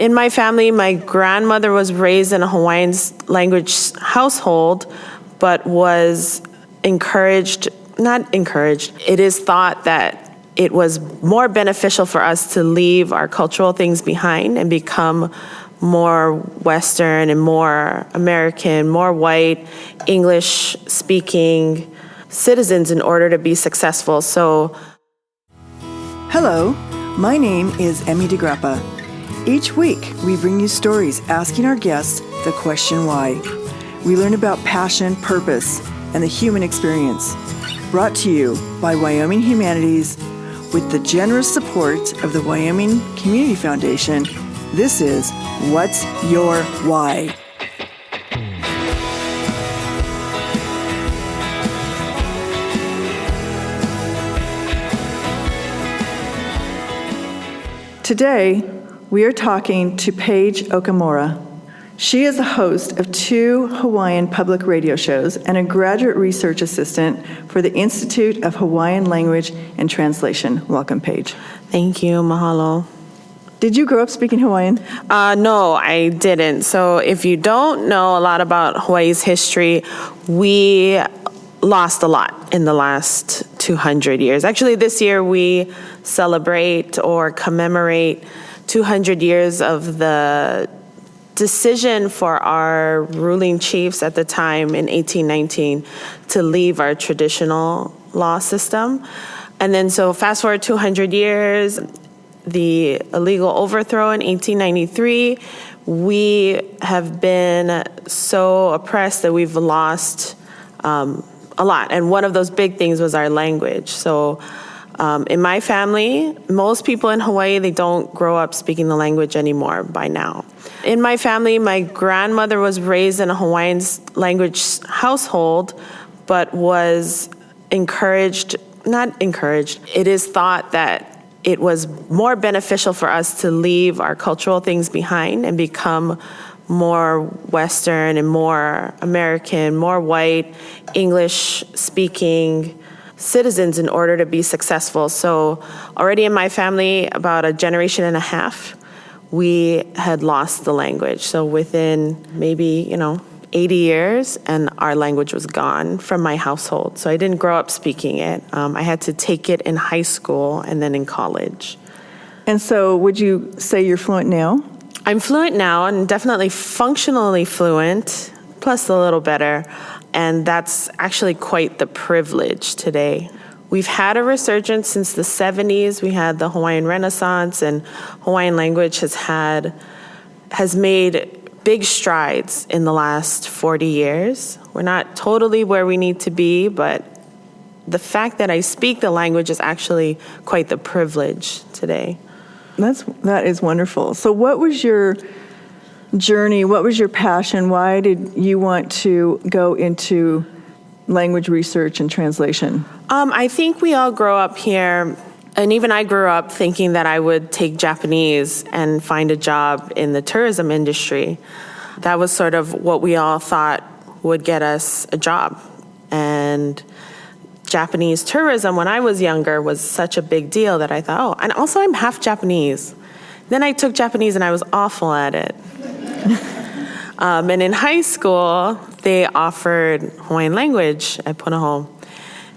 In my family, my grandmother was raised in a Hawaiian language household, but was not encouraged. It is thought that it was more beneficial for us to leave our cultural things behind and become more Western and more American, more white, English-speaking citizens in order to be successful. So, hello, my name is Emmy DeGrappa. Each week, we bring you stories asking our guests the question why. We learn about passion, purpose, and the human experience. Brought to you by Wyoming Humanities with the generous support of the Wyoming Community Foundation. This is What's Your Why? Today, we are talking to Paige Okamura. She is the host of 2 Hawaiian public radio shows and a graduate research assistant for the Institute of Hawaiian Language and Translation. Welcome, Paige. Thank you, mahalo. Did you grow up speaking Hawaiian? No, I didn't. So if you don't know a lot about Hawaii's history, we lost a lot in the last 200 years. Actually, this year we celebrate or commemorate 200 years of the decision for our ruling chiefs at the time in 1819 to leave our traditional law system. And then so fast forward 200 years, the illegal overthrow in 1893, we have been so oppressed that we've lost a lot. And one of those big things was our language. So in my family, most people in Hawaii, they don't grow up speaking the language anymore by now. In my family, my grandmother was raised in a Hawaiian language household, but was not encouraged. It is thought that it was more beneficial for us to leave our cultural things behind and become more Western and more American, more white, English-speaking citizens in order to be successful. So already in my family, about a generation and a half, we had lost the language. So within maybe, 80 years, and our language was gone from my household. So I didn't grow up speaking it. I had to take it in high school and then in college. And so would you say you're fluent now? I'm fluent now and definitely functionally fluent, plus a little better. And that's actually quite the privilege today. We've had a resurgence since the 70s. We had the Hawaiian Renaissance, and Hawaiian language has made big strides in the last 40 years. We're not totally where we need to be, but the fact that I speak the language is actually quite the privilege today. That is wonderful. So what was your journey? What was your passion? Why did you want to go into language research and translation? I think we all grow up here, and even I grew up thinking that I would take Japanese and find a job in the tourism industry. That was sort of what we all thought would get us a job. And Japanese tourism, when I was younger, was such a big deal that I thought, and also I'm half Japanese. Then I took Japanese and I was awful at it. And in high school, they offered Hawaiian language at Punahou.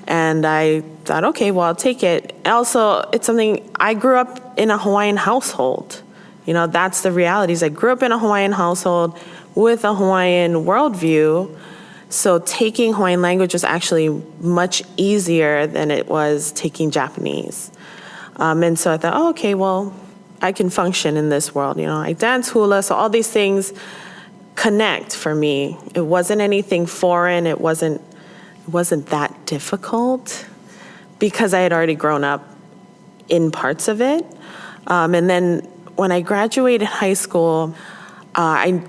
And I thought, okay, well, I'll take it. Also, it's something, I grew up in a Hawaiian household. That's the realities. I grew up in a Hawaiian household with a Hawaiian worldview. So taking Hawaiian language was actually much easier than it was taking Japanese. And so I thought, okay, well, I can function in this world. I dance hula, so all these things connect for me. It wasn't anything foreign. It wasn't that difficult because I had already grown up in parts of it. And then when I graduated high school, I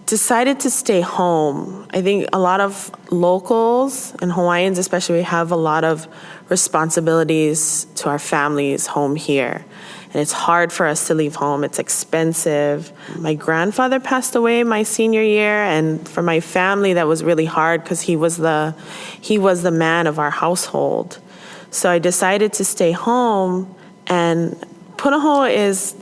decided to stay home. I think a lot of locals and Hawaiians especially have a lot of responsibilities to our families home here. And it's hard for us to leave home. It's expensive. My grandfather passed away my senior year, and for my family that was really hard because he was the man of our household. So I decided to stay home, and Punahou is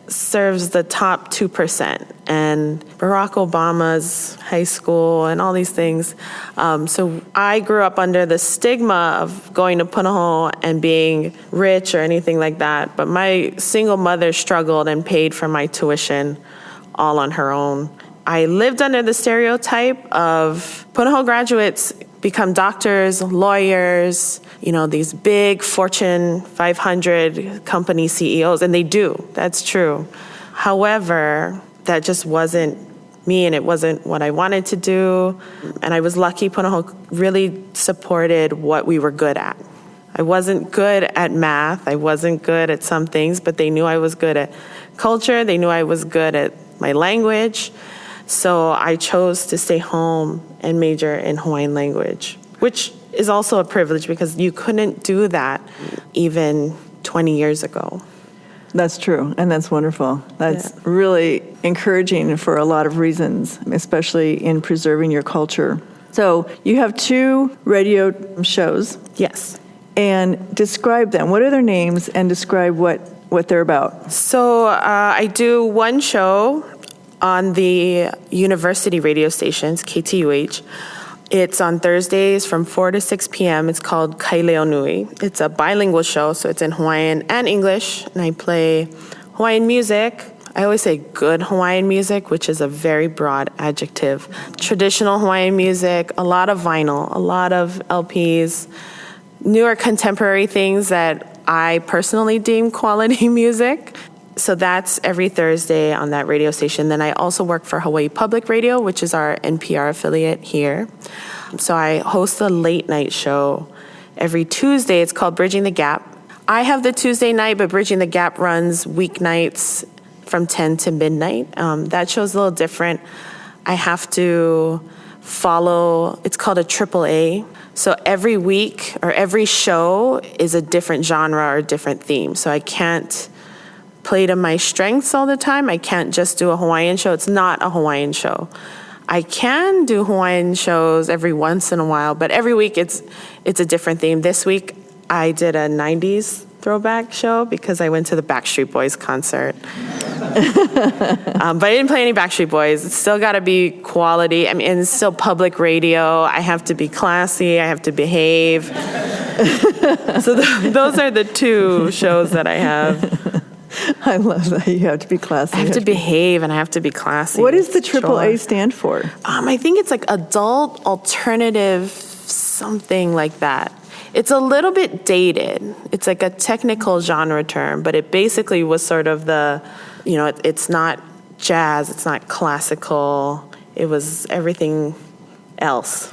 serves the top 2%, and Barack Obama's high school and all these things. So I grew up under the stigma of going to Punahou and being rich or anything like that, but my single mother struggled and paid for my tuition all on her own. I lived under the stereotype of Punahou graduates become doctors, lawyers, these big Fortune 500 company CEOs, and they do. That's true. However, that just wasn't me, and it wasn't what I wanted to do. And I was lucky Punahou really supported what we were good at. I wasn't good at math. I wasn't good at some things, but they knew I was good at culture. They knew I was good at my language. So I chose to stay home and major in Hawaiian language, which is also a privilege because you couldn't do that even 20 years ago. That's true, and that's wonderful. That's really encouraging for a lot of reasons, especially in preserving your culture. So you have 2 radio shows. Yes. And describe them. What are their names, and describe what they're about? So I do one show on the university radio stations, KTUH. It's on Thursdays from 4 to 6 p.m. It's called Kaileo Nui. It's a bilingual show, so it's in Hawaiian and English, and I play Hawaiian music. I always say good Hawaiian music, which is a very broad adjective. Traditional Hawaiian music, a lot of vinyl, a lot of LPs, newer contemporary things that I personally deem quality music. So that's every Thursday on that radio station. Then I also work for Hawaii Public Radio, which is our NPR affiliate here. So I host a late night show every Tuesday. It's called Bridging the Gap. I have the Tuesday night, but Bridging the Gap runs weeknights from 10 to midnight. That show's a little different. I have to follow, it's called a AAA. So every week or every show is a different genre or different theme. So I can't play to my strengths all the time. I can't just do a Hawaiian show. It's not a Hawaiian show. I can do Hawaiian shows every once in a while, but every week it's a different theme. This week I did a 90s throwback show because I went to the Backstreet Boys concert. But I didn't play any Backstreet Boys. It's still got to be quality. I mean, it's still public radio. I have to be classy. I have to behave. So those are the 2 shows that I have. I love that. You have to be classy. I have to behave and I have to be classy. What does the AAA stand for? I think it's like adult alternative, something like that. It's a little bit dated. It's like a technical genre term, but it basically was sort of the, it's not jazz, it's not classical. It was everything else.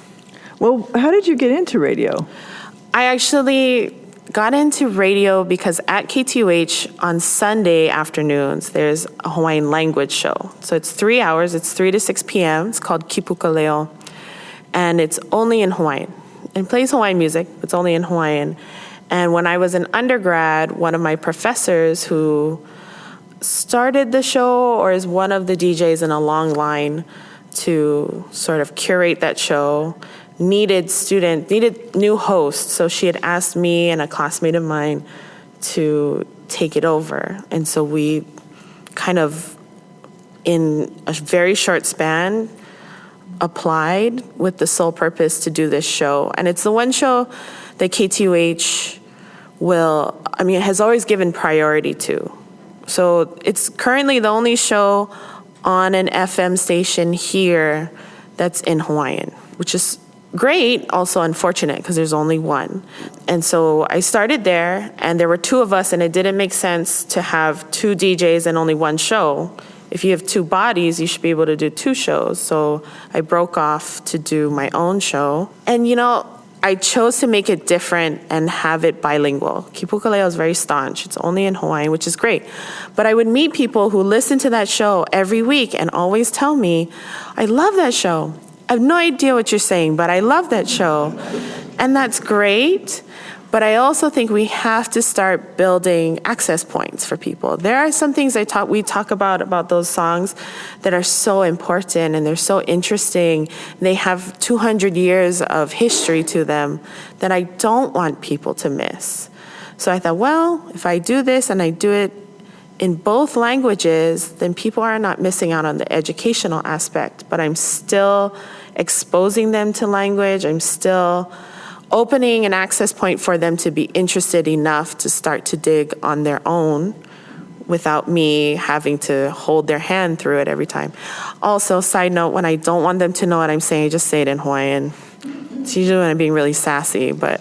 Well, how did you get into radio? I actually got into radio because at KTUH on Sunday afternoons, there's a Hawaiian language show. So it's 3 hours. It's 3 to 6 p.m. It's called Kipukaleo. And it's only in Hawaiian. It plays Hawaiian music. It's only in Hawaiian. And when I was an undergrad, one of my professors who started the show or is one of the DJs in a long line to sort of curate that show, needed new hosts. So she had asked me and a classmate of mine to take it over. And so we kind of, in a very short span, applied with the sole purpose to do this show. And it's the one show that KTUH has always given priority to. So it's currently the only show on an FM station here that's in Hawaiian, which is great, also unfortunate because there's only one. And so I started there, and there were 2 of us, and it didn't make sense to have 2 DJs and only one show. If you have 2 bodies, you should be able to do 2 shows. So I broke off to do my own show. And I chose to make it different and have it bilingual. Kipukaleo is very staunch. It's only in Hawaiian, which is great. But I would meet people who listen to that show every week and always tell me, I love that show. I have no idea what you're saying, but I love that show. And that's great. But I also think we have to start building access points for people. There are some things we talk about those songs that are so important and they're so interesting. They have 200 years of history to them that I don't want people to miss. So I thought, well, if I do this and I do it in both languages, then people are not missing out on the educational aspect, but I'm still exposing them to language. I'm still opening an access point for them to be interested enough to start to dig on their own without me having to hold their hand through it every time. Also, side note, when I don't want them to know what I'm saying, I just say it in Hawaiian. It's usually when I'm being really sassy, but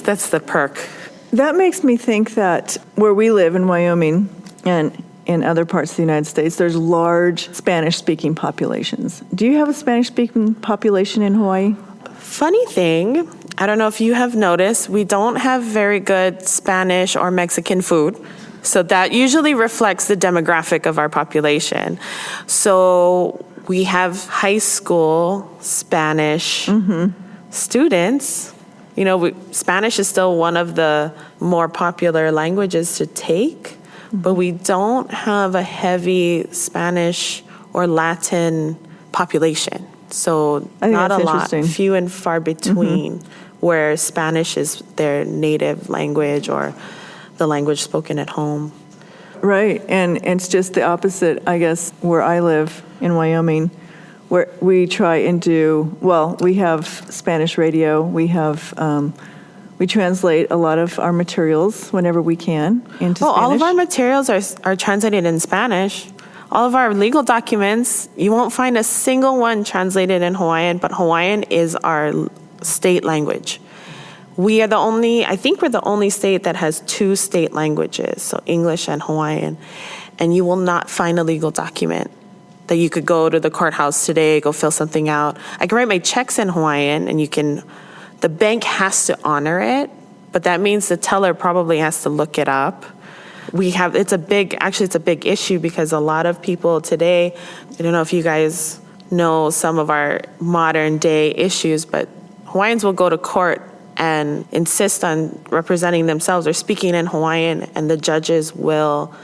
that's the perk. That makes me think that where we live in Wyoming and in other parts of the United States, there's large Spanish-speaking populations. Do you have a Spanish-speaking population in Hawaii? Funny thing, I don't know if you have noticed, we don't have very good Spanish or Mexican food. So that usually reflects the demographic of our population. So we have high school Spanish students. You know, Spanish is still one of the more popular languages to take, but we don't have a heavy Spanish or Latin population. So not a lot, few and far between, where Spanish is their native language or the language spoken at home. Right, and it's just the opposite, I guess, where I live in Wyoming, where we try and do, well, we have Spanish radio, we translate a lot of our materials whenever we can into Spanish. All of our materials are translated in Spanish. All of our legal documents, you won't find a single one translated in Hawaiian, but Hawaiian is our state language. I think we're the only state that has two state languages, so English and Hawaiian. And you will not find a legal document that you could go to the courthouse today, go fill something out. I can write my checks in Hawaiian, and the bank has to honor it, but that means the teller probably has to look it up. It's a big issue because a lot of people today, I don't know if you guys know some of our modern day issues, but Hawaiians will go to court and insist on representing themselves or speaking in Hawaiian, and the judges will,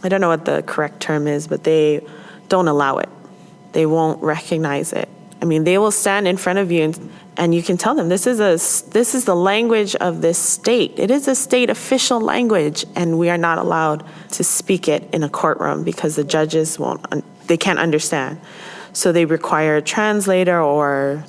I don't know what the correct term is, but they don't allow it. They won't recognize it. I mean, they will stand in front of you and you can tell them, this is the language of this state. It is a state official language, and we are not allowed to speak it in a courtroom because the judges they can't understand. So they require a translator, or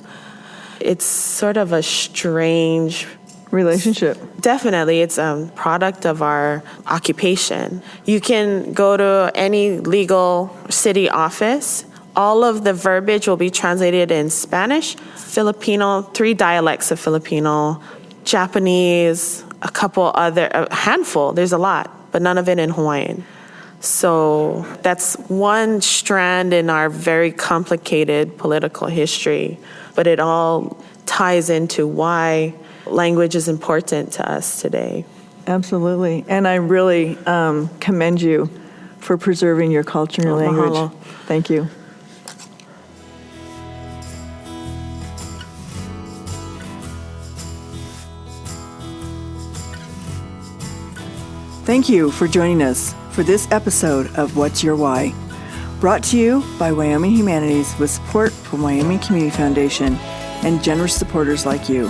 it's sort of a strange relationship. Definitely. It's a product of our occupation. You can go to any legal city office. All of the verbiage will be translated in Spanish, Filipino, 3 dialects of Filipino, Japanese, a handful, there's a lot, but none of it in Hawaiian. So that's one strand in our very complicated political history, but it all ties into why language is important to us today. Absolutely. And I really commend you for preserving your culture and your language. Mahalo. Thank you. Thank you for joining us for this episode of What's Your Why? Brought to you by Wyoming Humanities with support from Wyoming Community Foundation and generous supporters like you.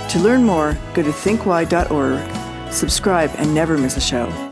To learn more, go to thinkwhy.org, subscribe, and never miss a show.